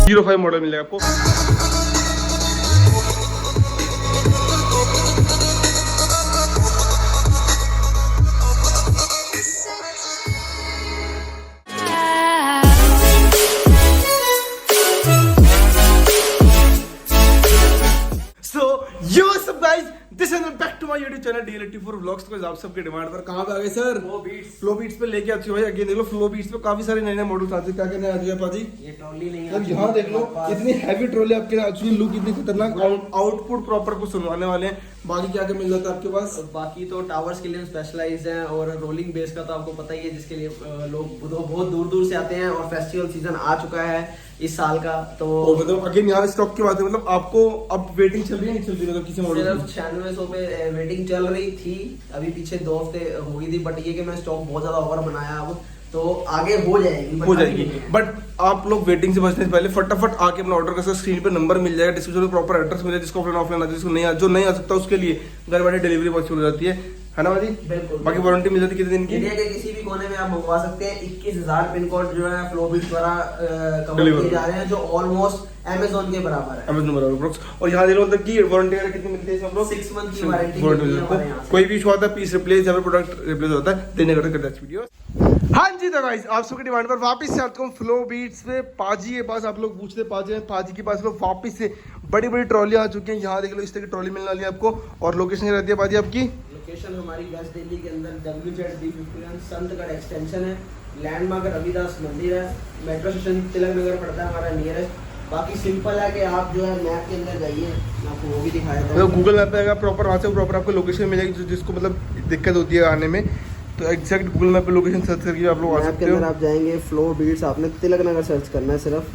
05 model मिलेगा आपको। Channel DL84 vlogs को आप सबके डिमांड पर कहाँ पे आ गए सर? फ्लो बीट्स पे लेके आती हो भाई। अगेन देख लो फ्लो बीट्स पे काफी सारे नए नए मॉडल्स आते हैं। क्या कहने आते हैं पाजी? ये ट्रॉली नहीं है यहाँ देख लो, इतनी हैवी ट्रॉली आपके एक्चुअली लुक इतनी खतरनाक, आउटपुट प्रॉपर को सुनवाने वाले हैं। बाकी क्या क्या मिल जाता है आपके पास? बाकी तो टावर्स के लिए स्पेशलाइज हैं और रोलिंग बेस का तो आपको पता ही है, जिसके लिए लोग बहुत दूर दूर से आते हैं। और फेस्टिवल सीजन आ चुका है इस साल का, तो मतलब अगेन यहाँ स्टॉक की बात है। मतलब आपको अब वेटिंग चल रही है, नहीं चल रही? मतलब किसी मॉडल सिर्फ 9600 पे वेटिंग चल रही थी, अभी पीछे 2 हफ्ते हो गई थी। बट ये कि मैं स्टॉक बहुत ज्यादा ओवर बनाया अब, तो आगे हो जाएगी। बट आप लोग वेटिंग से बचने से पहले फटाफट आके अपना ऑर्डर कर सकते। स्क्रीन पे नंबर मिल जाएगा, डिस्क्रिप्शन में प्रॉपर एड्रेस मिलेगा। जिसको ऑफलाइन ऑफलाइन आता है, जिसको नहीं जो नहीं आ सकता उसके लिए घर बैठे डिलीवरी पॉसिबल हो जाती है ना भाजी? बिल्कुल। बाकी वारंटी मिल जाती है कितने दिन की? इंडिया के किसी भी कोने में आप मंगवा सकते हैं। 21000 पिन कोड जो है फ्लो बीट्स द्वारा कवर किए जा रहे हैं, जो ऑलमोस्ट अमेज़न के बराबर है। अमेज़न बराबर। और यहाँ देखो मतलब की वारंटी वगैरह कितनी मिलती है सब लोग? 6 मंथ की वारंटी। कोई भी इशू आता है, पीस रिप्लेस या फिर प्रोडक्ट रिप्लेस होता है, देने का करता है वीडियो। हाँ जी, तो गाइस आप सबके डिमांड पर वापस से आपको फ्लो बीट्स पे पाजी के पास आप लोग पूछते पाजी के पास लोग वापस से बड़ी बड़ी ट्रॉली आ चुकी हैं। यहाँ देख लो इस तरह की ट्रॉली मिलने वाली है आपको। और लोकेशन रहती है पाजी आपकी? लोकेशन हमारी वेस्ट दिल्ली के अंदर WZ-B51 संतगढ़ एक्सटेंशन है। लैंडमार्क रविदास मंदिर है। मेट्रो स्टेशन तिलक नगर पड़ता है हमारा नियरेस्ट। बाकी सिंपल है कि आप जो है मैप के अंदर जाइए, मैं आपको वो भी दिखाया था। मतलब गूगल मैप पे अगर प्रॉपर वहाँ से प्रॉपर आपको लोकेशन मिलेगी, जिसको मतलब दिक्कत होती है आने में, तो एग्जैक्ट गूगल मैप पे लोकेशन सर्च करके आप लोग आ सकते हो। आप जाएंगे फ्लो बीट्स, आपने तिलक नगर सर्च करना है सिर्फ।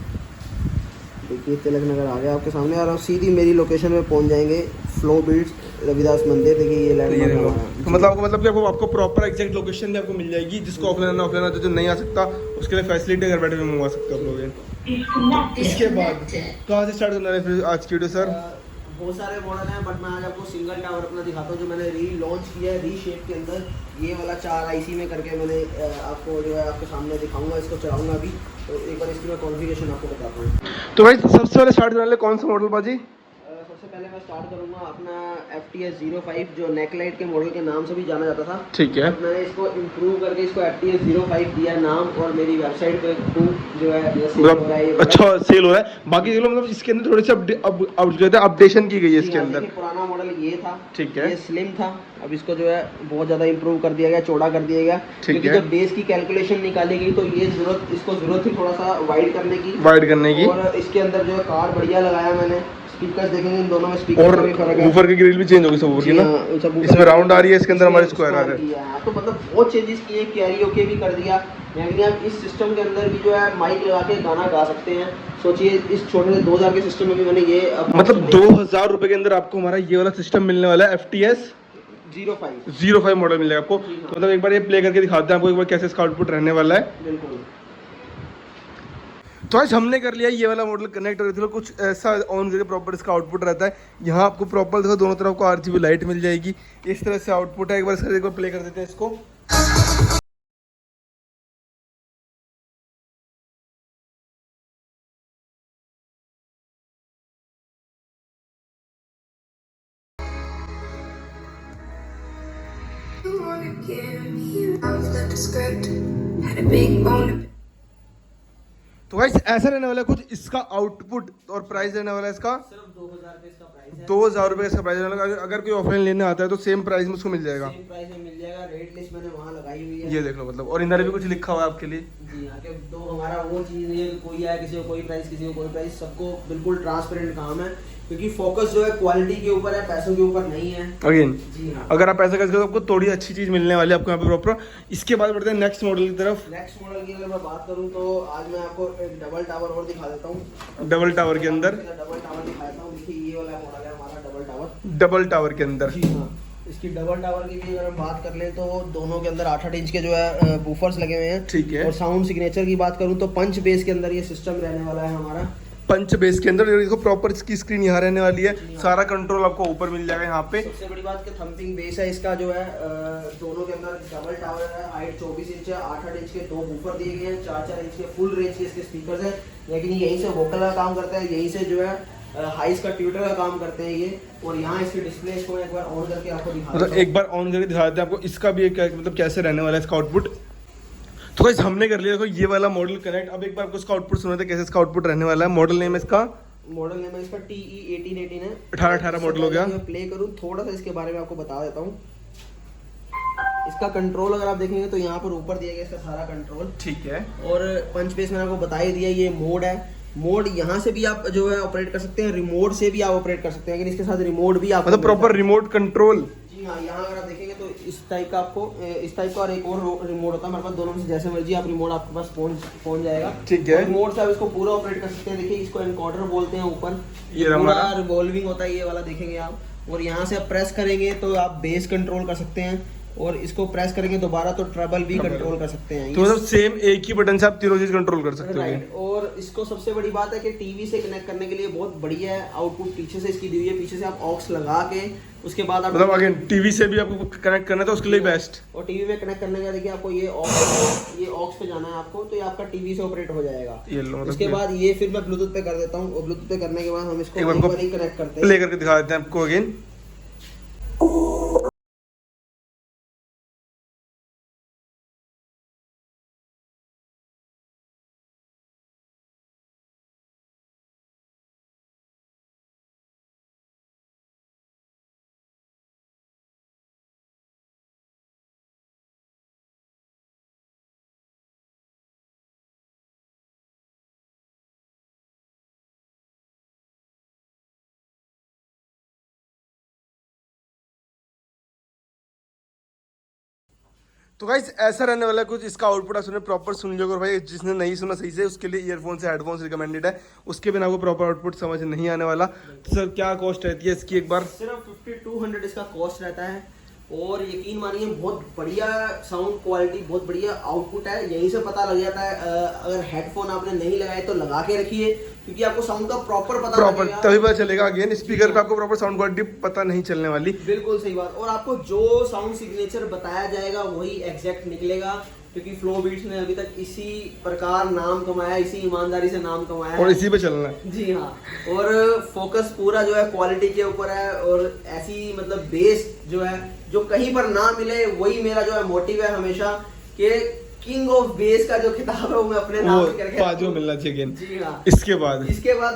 देखिए तिलक नगर आ गया आपके सामने, और आप सीधी मेरी लोकेशन पे पहुंच जाएंगे, फ्लो बीट्स रविदास मंदिर। देखिए ये लैंडमार्क है। तो मतलब कि आपको प्रॉपर एग्जैक्ट लोकेशन भी आपको मिल जाएगी। जिसको ऑफलाइन जो नहीं आ सकता उसके लिए फैसिलिटी घर बैठे मंगवा सकते हो आप लोग। इसके बाद कहाँ से स्टार्ट करना है फिर आज की वीडियो सर? बहुत सारे मॉडल हैं, बट मैं आज आपको सिंगल टावर अपना दिखाता हूँ, जो मैंने लॉन्च किया है शेप के अंदर। ये वाला 4 IC में करके मैंने आपको जो है आपके सामने दिखाऊंगा, इसको चलाऊंगा अभी। तो एक बार इसकी मैं कॉन्फ़िगरेशन आपको बताता हूँ। तो भाई सबसे पहले स्टार्ट करने कौन सा मॉडल बाजी? सबसे पहले मैं स्टार्ट करूंगा अपना FTS 05, जो नेकलाइट के मॉडल के नाम से भी जाना जाता था। ठीक है। मैंने इसको इम्प्रूव करके इसको FTS 05 दिया नाम, और मेरी वेबसाइट पे जो है सेल हो रहा है। अच्छा सेल हो रहा है। बाकी देख लो मतलब इसके अंदर थोड़ी सी अपडेशन की गई है इसके अंदर। पुराना मॉडल ये था, ठीक है, ये स्लिम था। अब इसको जो है बहुत ज्यादा इम्प्रूव कर दिया गया, चौड़ा कर दिया गया। क्योंकि जब बेस की कैलकुलेशन निकाली गई तो ये इसको जरूरत थी थोड़ा सा वाइड करने की। और इसके अंदर जो है कार्ड बढ़िया लगाया मैंने। स्पीकर्स देखेंगे इन दोनों में स्पीकर और में फर्क है। वूफर की ग्रिल भी चेंज होगी सब की ना। इसमें राउंड आ रही है, इसके अंदर हमारे स्क्वायर आ रहा है। तो मतलब बहुत चेंजेस किए, कैरियोके भी कर दिया। यानी आप इस सिस्टम के अंदर भी जो है माइक लगा के गाना गा सकते हैं। सोचिए इस छोटे से 2000 के सिस्टम में भी मैंने ये मतलब 2000 रुपए के अंदर आपको हमारा ये वाला सिस्टम मिलने वाला है। FTS 05 मॉडल मिलेगा आपको। तो मतलब एक बार ये प्ले करके दिखाते हैं आपको एक बार कैसे इसका आउटपुट रहने वाला है। बिल्कुल। तो आज हमने कर लिया ये वाला मॉडल कनेक्ट, और कुछ ऐसा ऑन करके प्रॉपर इसका आउटपुट रहता है। यहाँ आपको प्रॉपर देखो दोनों तरफ को RGB लाइट मिल जाएगी। इस तरह से आउटपुट है। एक बार प्ले कर देते हैं इसको। तो गाइस ऐसा रहने वाला है कुछ इसका आउटपुट, और प्राइस रहने वाला है इसका सिर्फ 2000 रुपए इसका प्राइस है। 2000 रुपए इसका प्राइस रहने वाला है। अगर कोई ऑफलाइन लेने आता है तो सेम प्राइस में उसको मिल जाएगा। सेम प्राइस में मिल जाएगा। रेट लिस्ट मैंने वहाँ लगाई हुई है, ये देख लो मतलब। और इधर भी कुछ लिखा हुआ है आपके लिए। जी हाँ, कि तो हमारा वो चीज़ नहीं है कि कोई आया किसी को कोई प्राइस, किसी को कोई प्राइस। सबको बिल्कुल ट्रांसपेरेंट काम है, क्योंकि फोकस जो है क्वालिटी के ऊपर है, पैसों के ऊपर नहीं है। अगेन जी हाँ, अगर आप पैसा खर्च करो तो आपको थोड़ी अच्छी चीज मिलने वाली है आपको यहाँ पे प्रॉपर। इसके बाद बढ़ते हैं नेक्स्ट मॉडल की तरफ। नेक्स्ट मॉडल की अगर मैं बात करूँ तो आज मैं आपको एक डबल टावर और दिखा देता हूँ। डबल टावर के अंदर डबल टावर दिखाता हूँ। देखिए ये वाला मॉडल है हमारा डबल टावर के अंदर। जी हाँ, इसकी डबल टावर की भी अगर हम बात कर लें तो दोनों के अंदर 8-8 इंच के जो है बूफर्स लगे हुए हैं। ठीक है। और साउंड सिग्नेचर की बात करूँ तो पंच बेस के अंदर ये सिस्टम रहने वाला है हमारा। पंच बेस के अंदर। देखो प्रॉपर इसकी स्क्रीन यहाँ रहने वाली है, सारा कंट्रोल आपको ऊपर मिल जाएगा यहाँ पे। सबसे बड़ी बात कि थम्पिंग बेस है इसका जो है, दोनों के अंदर डबल टावर है, हाइट 24 इंच है, 8-8 इंच के 2 बूफर दिए गए हैं, 4-4 इंच के फुल रेंज के इसके स्पीकर्स हैं। लेकिन यहीं से वोकल का काम करता है, यहीं से जो है हाइस का ट्यूटर का काम करते हैं ये। और यहाँ इसकी डिस्प्ले इसको एक बार ऑन करके आपको दिखा मतलब एक बार ऑन करके दिखा देते हैं आपको इसका भी एक मतलब कैसे रहने वाला है इसका आउटपुट। तो गाइस हमने कर लिया देखो ये वाला मॉडल कनेक्ट। अब एक बार आपको इसका आउटपुट सुना था कैसे इसका आउटपुट रहने वाला है। मॉडल नेम है इसका, मॉडल नेम है इसका TE1818 है, 18 मॉडल हो गया। मैं प्ले करूँ थोड़ा सा इसके बारे में आपको बता देता हूँ। इसका कंट्रोल अगर आप देखेंगे तो यहाँ पर ऊपर दिया गया इसका सारा कंट्रोल, ठीक है। और पंच बेस मैंने आपको बता ही दिया, ये मोड है। मोड यहाँ से भी आप जो है ऑपरेट कर सकते हैं, रिमोट से भी आप ऑपरेट कर सकते हैं, लेकिन इसके साथ रिमोट भी आप मतलब प्रॉपर रिमोट कंट्रोल। जी हाँ, यहाँ अगर आप देखेंगे तो इस टाइप का आपको, इस टाइप का और एक और रिमोट होता है हमारे पास, दोनों में से जैसे मर्जी आप रिमोट आपके पास पहुंच जाएगा, ठीक है। रिमोट से आप इसको पूरा ऑपरेट कर सकते हैं। देखिए इसको एनकोडर बोलते हैं, ऊपर ये पूरा रिवॉल्विंग होता है, ये वाला देखेंगे आप। और यहाँ से आप प्रेस करेंगे तो आप बेस कंट्रोल कर सकते हैं, और इसको प्रेस करेंगे दोबारा तो ट्रबल भी कंट्रोल कर सकते हैं। तो मतलब सेम एक ही बटन से आप तीनों चीज कंट्रोल कर सकते हैं। और इसको सबसे बड़ी बात है कि टीवी से कनेक्ट करने के लिए बहुत बढ़िया है। आउटपुट पीछे से इसकी दी हुई है, पीछे से आप ऑक्स लगा के उसके बाद आप मतलब अगेन टीवी से भी आपको कनेक्ट करना है तो उसके लिए बेस्ट। और टीवी में कनेक्ट करने का देखिए आपको ये ऑक्स पे जाना है आपको, तो ये आपका टीवी से ऑपरेट हो जाएगा। उसके बाद ये फिर मैं ब्लूटूथ पे कर देता हूँ, और ब्लूटूथ पे करने के बाद हम इसको कनेक्ट करते हैं, प्ले करके दिखा देते हैं आपको अगेन। तो गाइस ऐसा रहने वाला है कुछ इसका आउटपुट। आप सुने प्रॉपर सुन लो भाई, जिसने नहीं सुना सही से उसके लिए ईयरफोन से हेडफोन रिकमेंडेड है, उसके बिना आपको प्रॉपर आउटपुट समझ नहीं आने वाला। तो सर क्या कॉस्ट रहती है इसकी एक बार? सिर्फ 5200 इसका कॉस्ट रहता है, और यकीन मानिए बहुत बढ़िया साउंड क्वालिटी, बहुत बढ़िया आउटपुट है। यहीं से पता लग जाता है, अगर हेडफोन आपने नहीं लगाए तो लगा के रखिए, क्योंकि आपको साउंड का प्रॉपर पता लगेगा, तभी पता चलेगा। अगेन स्पीकर पे आपको प्रॉपर साउंड क्वालिटी पता नहीं चलने वाली। बिल्कुल सही बात। और आपको जो साउंड सिग्नेचर बताया जाएगा वही एग्जैक्ट निकलेगा, क्योंकि फ्लो बीट्स ने अभी तक इसी प्रकार नाम कमाया, इसी ईमानदारी से नाम कमाया और इसी पे चलना है। जी हाँ। और फोकस पूरा जो है क्वालिटी के ऊपर है, और ऐसी मतलब बेस जो है जो कहीं पर ना मिले, वही मेरा जो है मोटिव है हमेशा, कि किंग ऑफ बेस का जो खिताब है वो मैं अपने नाम पे करके पाजियो मिलना चाहिए। जी हाँ। इसके बाद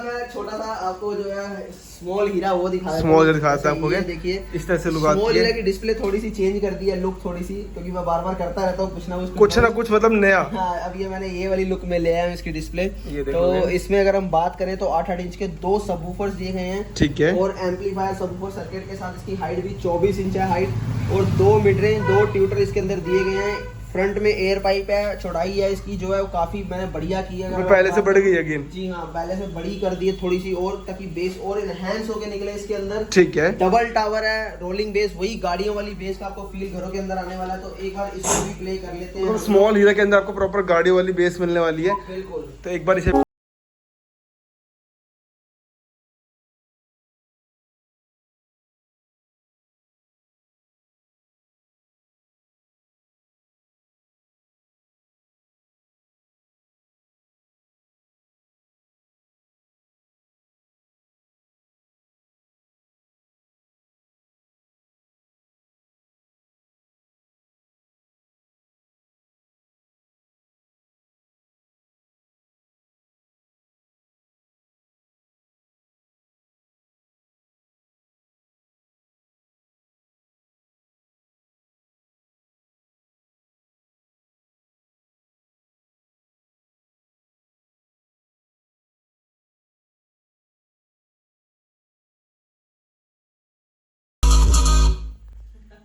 मैं छोटा सा आपको जो है स्मॉल हीरा वो दिखाता है आपको। देखिए इस तरह से स्मॉल हीरा की डिस्प्ले थोड़ी सी चेंज कर दी है, लुक थोड़ी सी, क्योंकि मैं बार बार करता रहता हूँ कुछ ना कुछ मतलब नया। हाँ, अब ये मैंने ये वाली लुक में ले आया हूँ इसकी डिस्प्ले। तो इसमें अगर हम बात करें तो 8-8 इंच के 2 सबवूफर्स दिए गए हैं, ठीक है। और एम्पलीफायर सबवूफर सर्किट के साथ इसकी हाइट भी 24 इंच है हाइट, और 2 मिड रेंज 2 ट्यूटर इसके अंदर दिए गए हैं। फ्रंट में एयर पाइप है, चौड़ाई है इसकी जो है वो काफी मैंने बढ़िया की है, पहले से बढ़ गई है अगेन। जी हाँ, पहले से बड़ी कर दी है थोड़ी सी, और ताकि बेस और इनहैंस होके निकले इसके अंदर, ठीक है। डबल टावर है, रोलिंग बेस, वही गाड़ियों वाली बेस का आपको फील घरों के अंदर आने वाला है। तो एक बार इसको भी प्ले कर लेते हैं। स्मॉल हीरा के अंदर आपको प्रॉपर गाड़ियों वाली बेस मिलने वाली है, बिल्कुल। तो एक बार इसे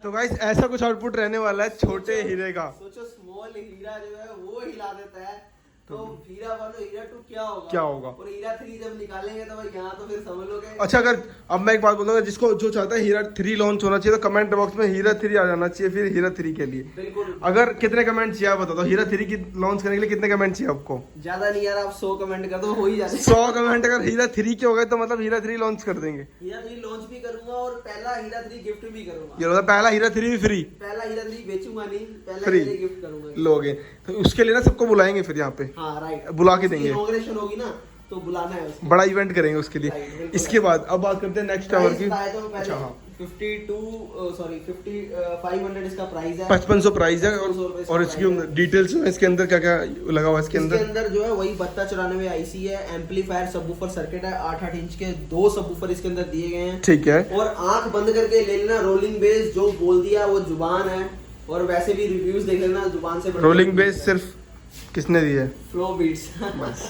तो गाइस ऐसा कुछ आउटपुट रहने वाला है छोटे हीरे का। सोचो स्मॉल हीरा जो है वो हिला देता है, तो हीरा 1 और हीरा 2 क्या होगा और हीरा 3 जब निकालेंगे तो भाई यहाँ तो फिर समझ लो कि अच्छा। अगर अब मैं एक बात बोलूँगा, जिसको जो चाहता है हीरा 3 लॉन्च होना चाहिए तो कमेंट बॉक्स में हीरा 3 आ जाना चाहिए फिर हीरा 3 के लिए। बिल्कुल। अगर कितने कमेंट चाहिए आप बता दो, हीरा 3 की लॉन्च करने के लिए कितने कमेंट चाहिए आपको? ज्यादा नहीं यार, आप 100 कमेंट कर दो हो ही जाते। 100 कमेंट अगर हीरा 3 के हो गए तो मतलब हीरा 3 लॉन्च कर देंगे। हीरा 3 लॉन्च भी करूंगा और पहला हीरा 3 गिफ्ट भी करूंगा। ये मतलब पहला हीरा 3 भी फ्री, पहला हीरा 3 बेचूंगा नहीं, पहला फ्री गिफ्ट करूंगा लोगे। तो उसके लिए ना सबको बुलाएंगे फिर यहाँ पे। हाँ राइट, बुला के देंगे, इनॉग्रेशन होगी ना तो बुलाना है उसको। बड़ा इवेंट करेंगे उसके लिए। इसके बाद अब बात करते हैं नेक्स्ट टावर की। अच्छा हाँ, 500 इसका प्राइस है, 5500 प्राइस है। और इसकी डिटेल्स में इसके अंदर क्या क्या लगा हुआ है इसके अंदर जो है वही 7294 आईसी है, एम्पलीफायर सबवूफर सर्किट है, 8-8 इंच के 2 सबवूफर इसके अंदर दिए गए हैं। ठीक है। और आंख बंद करके ले लेना, रोलिंग बेस जो बोल दिया वो जुबान है। और वैसे भी रिव्यूज देख लेना, जुबान से रोलिंग बेस सिर्फ किसने दी है? Flow beats. बस।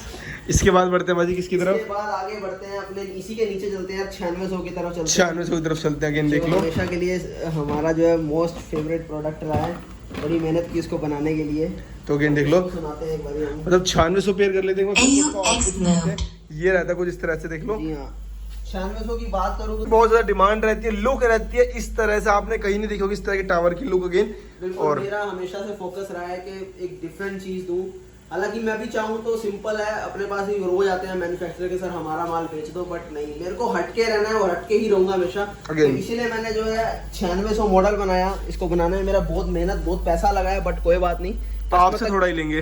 इसके बाद बढ़ते हैं भाजी किसकी तरफ? इसके बाद आगे बढ़ते हैं अपने इसी के नीचे चलते हैं, 9600 की तरफ चलते हैं। 9600 की तरफ चलते हैं। अगेन देख लो, हमेशा के लिए हमारा जो है मोस्ट फेवरेट प्रोडक्ट रहा है, बड़ी मेहनत की इसको बनाने के लिए। तो अगेन देख लो, सुनाते हैं एक बारी हम। मतलब 9600 पेयर कर लेते हैं। ये रहता है कुछ इस तरह से, देख लो। जी हाँ, 9600 की बात करूँ तो बहुत ज्यादा डिमांड रहती है, लुक रहती है इस तरह से, आपने कहीं नहीं देखी होगी इस तरह के टावर की लुक। अगेन और मेरा हमेशा से फोकस रहा है कि एक डिफरेंट चीज दूं। हालांकि मैं भी चाहूँ तो सिंपल है, अपने पास ही रोज आते हैं मैन्युफैक्चरर के, सर हमारा माल बेच दो, बट नहीं, मेरे को हटके रहना है और हटके ही रहूंगा हमेशा। तो इसीलिए मैंने जो है 9600 मॉडल बनाया। इसको बनाने में मेरा बहुत मेहनत, बहुत पैसा लगा है, बट कोई बात नहीं, आपसे थोड़ा ही लेंगे।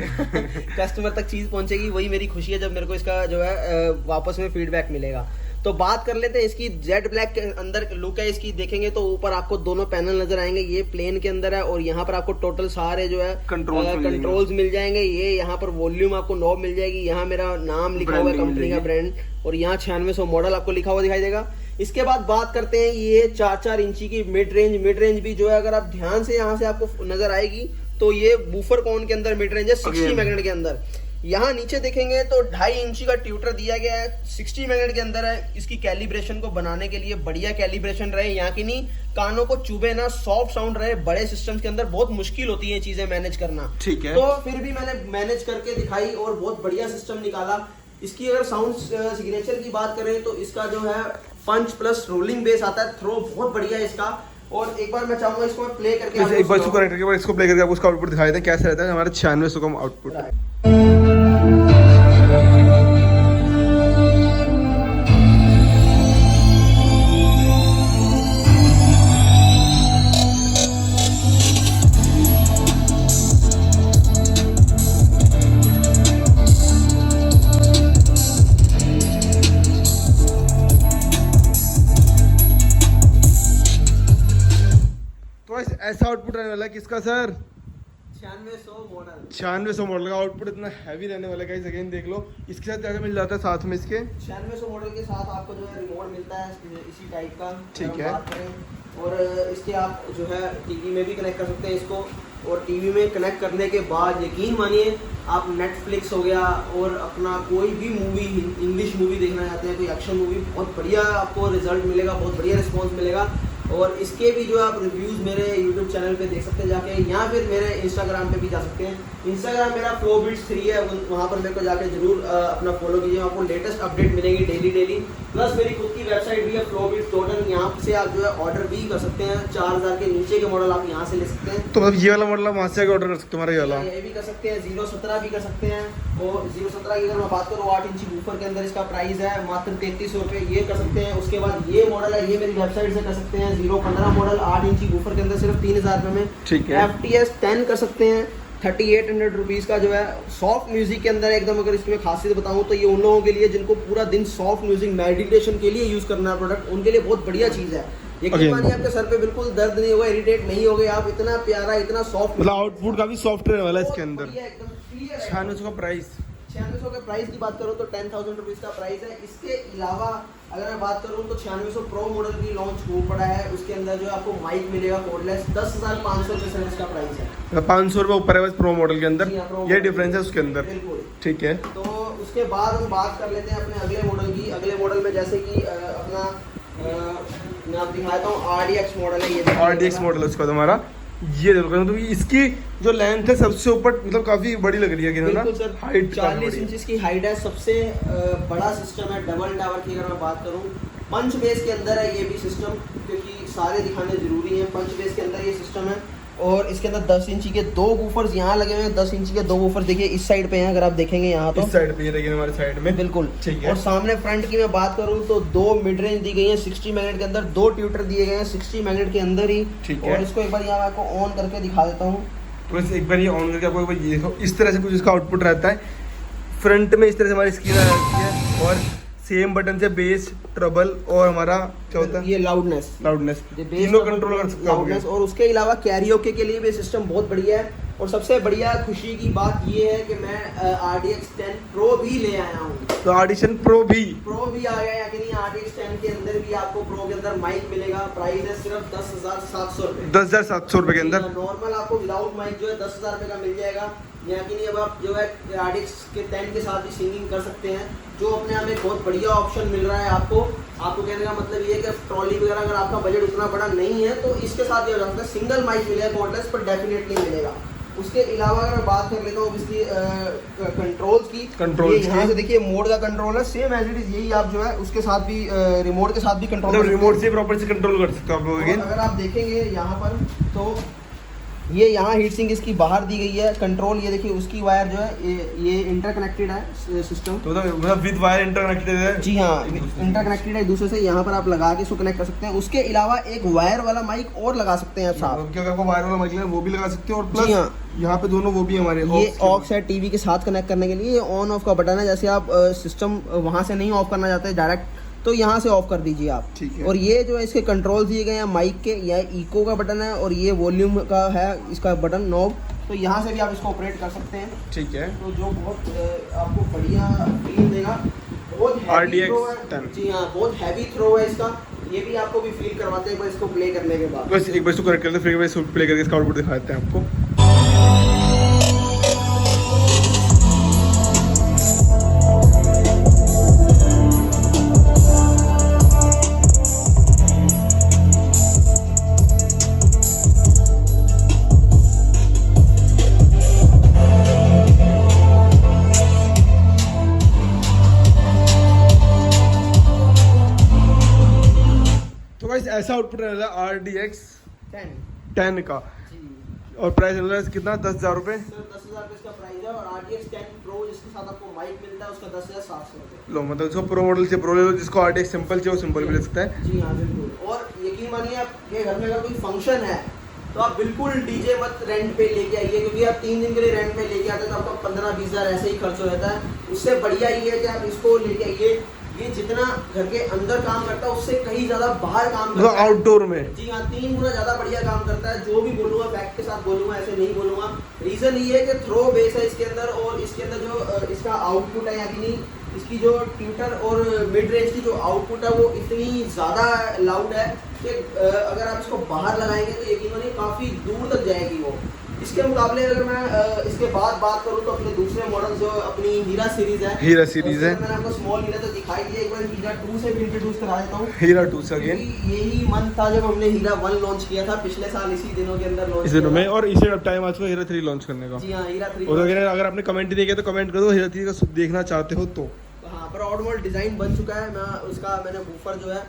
कस्टमर तक चीज पहुंचेगी, वही मेरी खुशी है जब मेरे को इसका जो है वापस में फीडबैक मिलेगा। तो बात कर लेते हैं इसकी। जेड ब्लैक के अंदर लुक है इसकी, देखेंगे तो ऊपर आपको दोनों पैनल नजर आएंगे, ये प्लेन के अंदर है और यहाँ पर आपको टोटल सारे जो है कंट्रोल्स मिल जाएंगे। ये यहाँ पर वॉल्यूम आपको नॉब मिल जाएगी, यहाँ मेरा नाम लिखा हुआ है कंपनी का ब्रांड, और यहाँ 9600 मॉडल आपको लिखा हुआ दिखाई देगा। इसके बाद बात करते हैं ये 4-4 इंची की मिड रेंज भी जो है, अगर आप ध्यान से यहाँ से आपको नजर आएगी तो ये बूफर कॉन के अंदर मिड रेंज है 60 मैग्नेट के अंदर। यहाँ नीचे देखेंगे तो 2.5 इंची का ट्यूटर दिया गया है, 60 मैग्नेट के अंदर है। इसकी कैलिब्रेशन को बनाने के लिए बढ़िया कैलिब्रेशन रहे, यहाँ की नहीं, कानों को चुभे ना, सॉफ्ट साउंड रहे। बड़े सिस्टम्स के अंदर बहुत मुश्किल होती है चीजें मैनेज करना, ठीक है। तो फिर भी मैंने मैनेज करके दिखाई और बहुत बढ़िया सिस्टम निकाला। इसकी अगर साउंड सिग्नेचर की बात करें तो इसका जो है पंच प्लस रोलिंग बेस आता है, थ्रो बहुत बढ़िया है इसका। और एक बार मैं चाहूंगा इसको प्ले करके एक बार इसको कनेक्ट करके इसको प्ले करके आपको उसका आउटपुट दिखाई दें कैसे रहता है हमारा 9600 का आउटपुट। ऐसा आउटपुट रहने वाला है किसका सर? 9600 मॉडल का आउटपुट इतना हैवी रहने वाला है। अगेन देख लो, इसके साथ क्या मिल जाता है साथ में? इसके 9600 मॉडल के साथ आपको जो है रिमोट मिलता है इसी टाइप का, ठीक है। और इसके आप जो है टीवी में भी कनेक्ट कर सकते हैं इसको, और टीवी में कनेक्ट करने के बाद यकीन मानिए आप नेटफ्लिक्स हो गया और अपना कोई भी मूवी, इंग्लिश मूवी देखना चाहते हैं, कोई एक्शन मूवी, बहुत बढ़िया आपको रिजल्ट मिलेगा, बहुत बढ़िया रिस्पॉन्स मिलेगा। और इसके भी जो आप रिव्यूज़ मेरे YouTube चैनल पे देख सकते हैं जाके, या फिर मेरे Instagram पे भी जा सकते हैं। Instagram मेरा FlowBeats3 है, वहाँ पर मेरे को जाके जरूर अपना फॉलो कीजिए, आपको लेटेस्ट अपडेट मिलेगी डेली। प्लस मेरी खुद की वेबसाइट भी है FlowBeats.in, यहाँ से आप जो है ऑर्डर भी कर सकते हैं। 4000 के नीचे के मॉडल आप यहाँ से ले सकते हैं। तो मतलब ये वाला मॉडल आप वहाँ से ऑर्डर कर सकते हैं? हमारा ये वाला ये भी कर सकते हैं, 017 भी कर सकते हैं। और 017 की अगर मैं बात करूँ 8 इंची बूफर के अंदर इसका प्राइस है मात्र 3300 रुपये, ये कर सकते हैं। उसके बाद ये मॉडल है, ये मेरी वेबसाइट से कर सकते हैं, 015 मॉडल 8 इंची बूफर के अंदर सिर्फ 3000 रुपये में। ठीक है। FTS 10 कर सकते हैं 3800 रुपीज़ का जो है, सॉफ्ट म्यूजिक के अंदर एकदम। अगर इसकी मैं खासियत बताऊं तो ये उन लोगों के लिए जिनको पूरा दिन सॉफ्ट म्यूजिक मेडिटेशन के लिए यूज करना है प्रोडक्ट, उनके लिए बहुत बढ़िया चीज़ है। यकीन मानिए आपके सर पे बिल्कुल दर्द नहीं होगा, इरिटेट नहीं होगे आप, इतना प्यारा, इतना सॉफ्ट, मतलब आउटपुट काफी सॉफ्ट रहने वाला है इसके अंदर। एकदम क्लियर है। 9600 का प्राइस, 9600 के प्राइस की बात करूँ तो 10,000 रुपीज़ का प्राइस है। इसके अलावा अगर मैं बात करूँ तो 9600 प्रो मॉडल भी लॉन्च हो पड़ा है, उसके अंदर जो है आपको माइक मिलेगा कोडलेस, 10,500 रुपये सर इसका प्राइस है। 500 रुपये ऊपर है बस प्रो मॉडल के अंदर, ये डिफरेंस है उसके अंदर। बिल्कुल ठीक है। तो उसके बाद हम बात कर लेते हैं अपने अगले मॉडल की। अगले मॉडल में जैसे कि अपना मैं आप दिखाता हूँ RDX मॉडल है, ये RDX मॉडल है उसका हमारा। ये देखो मतलब इसकी जो लेंथ है सबसे ऊपर, मतलब काफी बड़ी लग रही है ना बिल्कुल सर, हाइट 40 इंच की हाइट है। सबसे बड़ा सिस्टम है डबल टावर की। अगर मैं बात करूं पंच बेस के अंदर है ये भी सिस्टम, क्योंकि सारे दिखाने जरूरी हैं। पंच बेस के अंदर ये सिस्टम है और इसके अंदर 10 इंची के 2 वूफर्स यहाँ लगे हुए हैं। 10 इंची के 2 वूफर्स देखिए इस साइड पे हैं, अगर आप देखेंगे यहाँ तो इस साइड पे, ये देखिए हमारे साइड में बिल्कुल ठीक है। और सामने फ्रंट की मैं बात करूँ तो 2 मिड रेंज दी गई है 60 मैग्नेट के अंदर, 2 ट्यूटर दिए गए हैं 60 मैग्नेट के अंदर ही। ठीक है। और इसको एक बार यहाँ मैं आपको ऑन करके दिखा देता हूँ। तो बस एक बार ये ऑन करके आपको एक बार ये देखो, इस तरह से कुछ इसका आउटपुट रहता है। फ्रंट में इस तरह से हमारी स्क्रीन आ जाती है और सेम बटन से बेस, ट्रबल और हमारा क्या होता है ये लाउडनेस तीनों कंट्रोल कर सकते लाउडनेस। और उसके अलावा कैरियोके के लिए भी सिस्टम बहुत बढ़िया है। और सबसे बढ़िया खुशी की बात ये है कि मैं RDX 10 Pro भी ले आया हूँ। तो ऑडिशन प्रो भी आ गया है कि नहीं। RDX 10 के अंदर भी आपको प्रो के अंदर माइक मिलेगा। प्राइस है सिर्फ 10,700 रुपये। 10,700 रुपये के अंदर नॉर्मल आपको विदाउट माइक जो है 10,000 रुपये का मिल जाएगा। यहाँ की नहीं, अब आप जो है RDX के 10 के साथ भी सिंगिंग कर सकते हैं, जो अपने आप एक बहुत बढ़िया ऑप्शन मिल रहा है आपको। कहने का मतलब ये है कि ट्रॉली वगैरह अगर आपका बजट उतना बड़ा नहीं है तो इसके साथ भी हो सकता है। सिंगल माइक मिलेगा कॉर्डलेस पर डेफिनेटली मिलेगा। उसके अलावा अगर मैं बात कर लेता हूँ इसकी कंट्रोल्स की, यहाँ से देखिए मोड का कंट्रोल है सेम एज इट इज, यही आप जो है उसके साथ भी रिमोट के साथ भी कंट्रोल, मतलब रिमोट से प्रॉपर से कंट्रोल कर सकते हो आप लोग। अगर आप देखेंगे यहाँ पर तो ये यहाँ हीट सिंक इसकी बाहर दी गई है। कंट्रोल ये देखिए उसकी वायर जो है ये इंटरकनेक्टेड है सिस्टम, तो मतलब विद वायर इंटरकनेक्टेड है। जी हाँ, इंटरकनेक्टेड है एक दूसरे से। यहाँ पर आप लगा के इसको कनेक्ट कर सकते हैं। उसके अलावा एक वायर वाला माइक और लगा सकते हैं आप साथ, अगर आपको वायर वाला माइक लेना वो भी लगा सकते हो। और प्लस यहाँ पे दोनों वो भी हमारे ये ऑक्स है टीवी के साथ कनेक्ट करने के लिए। ये ऑन ऑफ का बटन है, जैसे आप सिस्टम वहाँ से नहीं ऑफ करना चाहते डायरेक्ट तो यहाँ से ऑफ कर दीजिए आप। ठीक है। और ये जो है इसके कंट्रोल दिए गए हैं माइक के, यह इको का बटन है और ये वॉल्यूम का है इसका बटन नॉब, तो यहाँ से भी आप इसको ऑपरेट कर सकते हैं। ठीक है। तो जो बहुत आपको बढ़िया फील देगा। बहुत हैवी थ्रो है। जी हाँ, बहुत हैवी थ्रो है इसका। ये भी आपको भी फील करवाते हैं इसको प्ले करने के बाद। बस एक बार इसको कनेक्ट करते हैं, फिर प्ले करके इसका आउटपुट दिखाते हैं आपको। ऐसा आउटपुट रहता है RDX 10 का। और प्राइस रहता है कितना 10,000 रुपये। 10,000 इसका प्राइस है। और RDX 10 Pro जिसके साथ आपको माइक मिलता है उसका 10,700 रुपये। लो मतलब इसको प्रो मॉडल से प्रो ले लो, जिसको RDX सिंपल चाहिए वो सिंपल भी ले सकता है। जी हाँ बिल्कुल। और यकीन मानिए आपके घर में अगर कोई फंक्शन है तो आप बिल्कुल डीजे मत रेंट पे लेके आइए, क्योंकि आप 3 दिन के लिए रेंट पे लेके आते हैं तो आपका 15-20 हज़ार ऐसे ही खर्च हो जाता है। उससे बढ़िया ये है कि आप इसको लेके आइए। ये जितना घर के अंदर काम करता है उससे कहीं ज्यादा बाहर काम करता है आउटडोर में। जी हाँ, 3 गुना ज्यादा बढ़िया काम करता है। जो भी बोलूँगा फैक्ट के साथ बोलूँगा, ऐसे नहीं बोलूँगा। रीजन ये है कि थ्रो बेस है इसके अंदर और इसके अंदर जो इसका आउटपुट है यानी इसकी जो ट्यूटर और मिड रेंज की जो आउटपुट है वो इतनी ज़्यादा लाउड है कि अगर आप इसको बाहर लगाएंगे तो यकीन मानिए काफ़ी दूर तक जाएगी वो। इसके मुकाबले अगर मैं इसके बाद बात करूं तो अपने दूसरे मॉडल जो अपनी हीरा सीरीज है, मैंने आपको स्मॉल हीरा तो दिखाई दिया, एक बार हीरा 2 से भी इंट्रोड्यूस करा देता हूं। हीरा 2 से अगेन यही मंथ था जब हमने हीरा 1 लॉन्च किया था पिछले साल इसी दिनों के अंदर लॉन्च इसी दिनों में। और इसे अब टाइम आज को हीरा 3 लॉन्च करने का। जी हां, हीरा 3। और अगर आपने कमेंट नहीं किया तो कमेंट कर दो, हीरा 3 का देखना चाहते हो तो। हाँ, पर ऑडमोल डिजाइन बन चुका है। मैंने बूफर जो है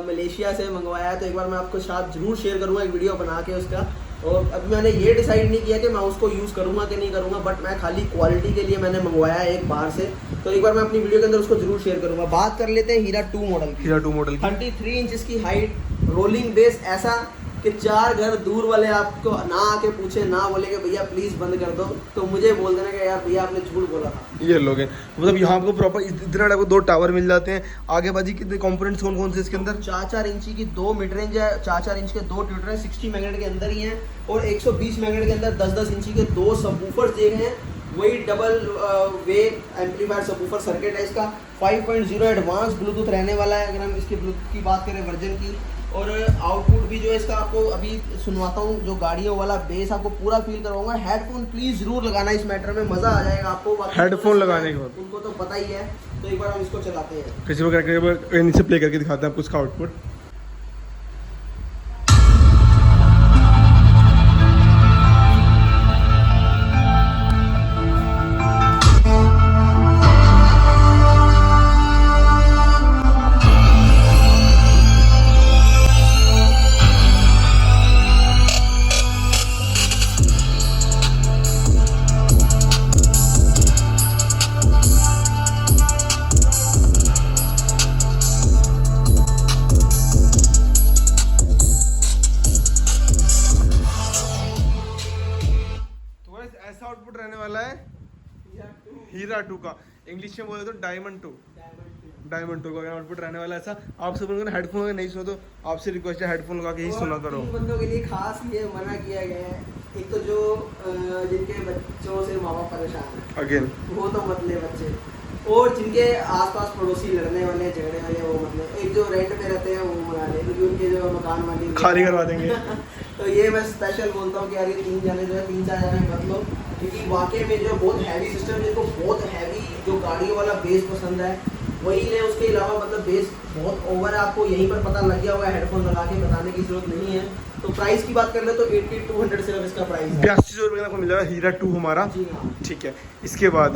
मलेशिया से मंगवाया है, तो एक बार मैं आपको साथ जरूर शेयर करूंगा एक वीडियो बना के उसका। और अभी मैंने ये डिसाइड नहीं किया कि मैं उसको यूज़ करूंगा कि नहीं करूंगा, बट मैं खाली क्वालिटी के लिए मैंने मंगवाया है एक बाहर से, तो एक बार मैं अपनी वीडियो के अंदर उसको जरूर शेयर करूंगा। बात कर लेते हैं हीरा 2 मॉडल की। हीरा 2 मॉडल 33 इंच की हाइट, रोलिंग बेस ऐसा कि 4 घर दूर वाले आपको ना आके पूछे, ना बोले कि भैया प्लीज़ बंद कर दो, तो मुझे बोल देना कि यार भैया आपने झूठ बोला था। ये लोग हैं मतलब यहाँ आपको प्रॉपर इतना टाइप 2 टावर मिल जाते हैं। आगे बाजी कितने कंपोनेंट्स कौन कौन से इसके अंदर? 4-4 इंची की 2 मिड रेंज है, 4-4 इंच के 2 ट्यूटर है, 60 मैग्नेट के अंदर ही हैं। और 120 मैग्नेट के अंदर 10-10 इंची के 2 सबवूफर्स दिए गए हैं। वही double way amplifier subwoofer circuit है इसका। 5.0 एडवांस ब्लूटूथ रहने वाला है अगर हम इसके ब्लूटूथ की बात करें वर्जन की। और आउटपुट भी जो है इसका आपको अभी सुनवाता हूँ, जो गाड़ियों वाला बेस आपको पूरा फील करवाऊंगा। हेडफोन प्लीज जरूर लगाना, इस मैटर में मजा आ जाएगा आपको। हेडफोन लगाने के बाद उनको तो पता ही है, तो एक बार हम इसको चलाते हैं, किसी को नीचे प्ले करके दिखाते हैं आपको इसका आउटपुट। हीरा 2 का, इंग्लिश में बोले तो डायमंड 2 का आउटपुट रहने वाला है ऐसा। आप सब लोगों ने हेडफोन अगर नहीं सुना तो आपसे रिक्वेस्ट है हेडफोन लगा के ही सुना करो। बंदों के लिए खास ये मना किया गया है, एक तो जो जिनके बच्चों से माँ बाप परेशान है अगेन वो तो मत ले बच्चे, और जिनके आसपास पड़ोसी लड़ने वाले झगड़ने वाले वो मत ले, एक जो रेंट पे रहते हैं वो मंगा ले, क्योंकि उनके जो मकान मालिक खाली करवा देंगे। तो ये मैं स्पेशल बोलता हूँ कि यार ये 3 जाने जो है 3-4 जाने मत लो, क्योंकि वाकई में जो बहुत हैवी सिस्टम, जिनको बहुत हैवी जो गाड़ियों वाला बेस पसंद है वही ले। उसके अलावा मतलब बेस बहुत ओवर है, आपको यहीं पर पता लग गया होगा, हेडफोन लगा के बताने की जरूरत नहीं है। तो प्राइस की बात कर ले तो 8200 सिर्फ इसका प्राइस है, 8200 रुपये का आपको मिल जाएगा हीरा 2 हमारा। जी हाँ। ठीक है, इसके बाद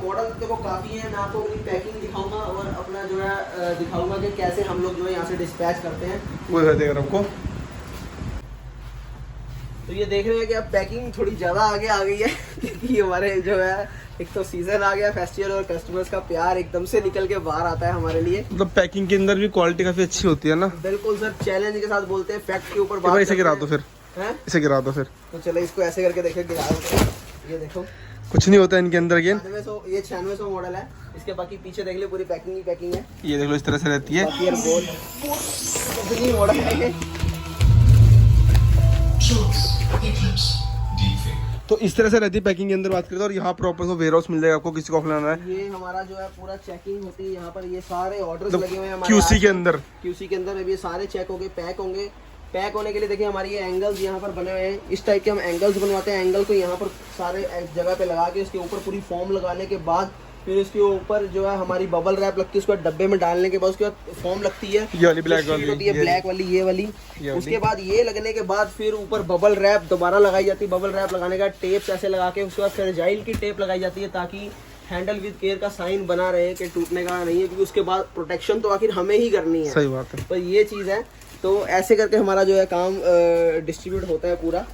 मॉडल देखो काफ़ी है, मैं आपको अपनी पैकिंग दिखाऊंगा और अपना जो है दिखाऊंगा कि कैसे हम लोग जो है यहाँ से डिस्पैच करते हैं, वो दिखा देगा आपको। तो ये देख रहे हैं कि अब पैकिंग थोड़ी ज़्यादा आगे आ गई है क्योंकि हमारे जो है एक तो सीजन आ गया फेस्टिवल, और कस्टमर्स का प्यार एकदम से निकल के बाहर आता है हमारे लिए। मतलब पैकिंग के अंदर भी क्वालिटी काफी अच्छी होती है ना। बिल्कुल सर, चैलेंज के साथ बोलते हैं, फैक्ट के ऊपर बात। इसे गिरा दो फिर, इसे गिरा दो फिर। तो चलो इसको ऐसे करके देखो, गिरा दो। ये देखो कुछ नहीं होता इनके अंदर। अगेन 9600, ये 9600 मॉडल है। इसके बाकी पीछे देख ले, पूरी पैकिंग ही पैकिंग है। ये देख लो इस तरह से रहती है। मॉडल है तो इस तरह से रहती है पैकिंग के अंदर बात करें तो। और यहाँ प्रॉपर वेयर हाउस मिल जाएगा आपको, किसी को ऑफलाइन है। ये हमारा जो है पूरा चेकिंग होती है यहाँ पर, ये सारे ऑर्डर्स लगे हुए हैं हमारे क्यूसी के अंदर। क्यूसी के अंदर ये सारे चेक होंगे, पैक होंगे। पैक होने के लिए देखिए हमारी ये एंगल्स यहाँ पर बने हुए हैं, इस टाइप के हम एंगल्स बनवाते हैं। एंगल को यहाँ पर सारे जगह पे लगा के उसके ऊपर पूरी फॉर्म लगाने के बाद फिर उसके ऊपर जो है हमारी बबल रैप लगती है, उसके बाद डब्बे में डालने के बाद उसके बाद फॉर्म लगती है, ये वाली ब्लैक वाली होती है, ब्लैक वाली ये वाली। उसके बाद ये लगने के बाद फिर ऊपर बबल रैप दोबारा लगाई जाती है। बबल रैप लगाने का टेप ऐसे लगा के उसके बाद फ्रेजाइल की टेप लगाई जाती है, ताकि हैंडल विद केयर का साइन बना रहे कि टूटने का नहीं है, क्योंकि उसके बाद प्रोटेक्शन तो आखिर हमें ही करनी है। सही बात है। तो ये चीज़ है। तो ऐसे करके हमारा जो है काम डिस्ट्रीब्यूट होता है पूरा।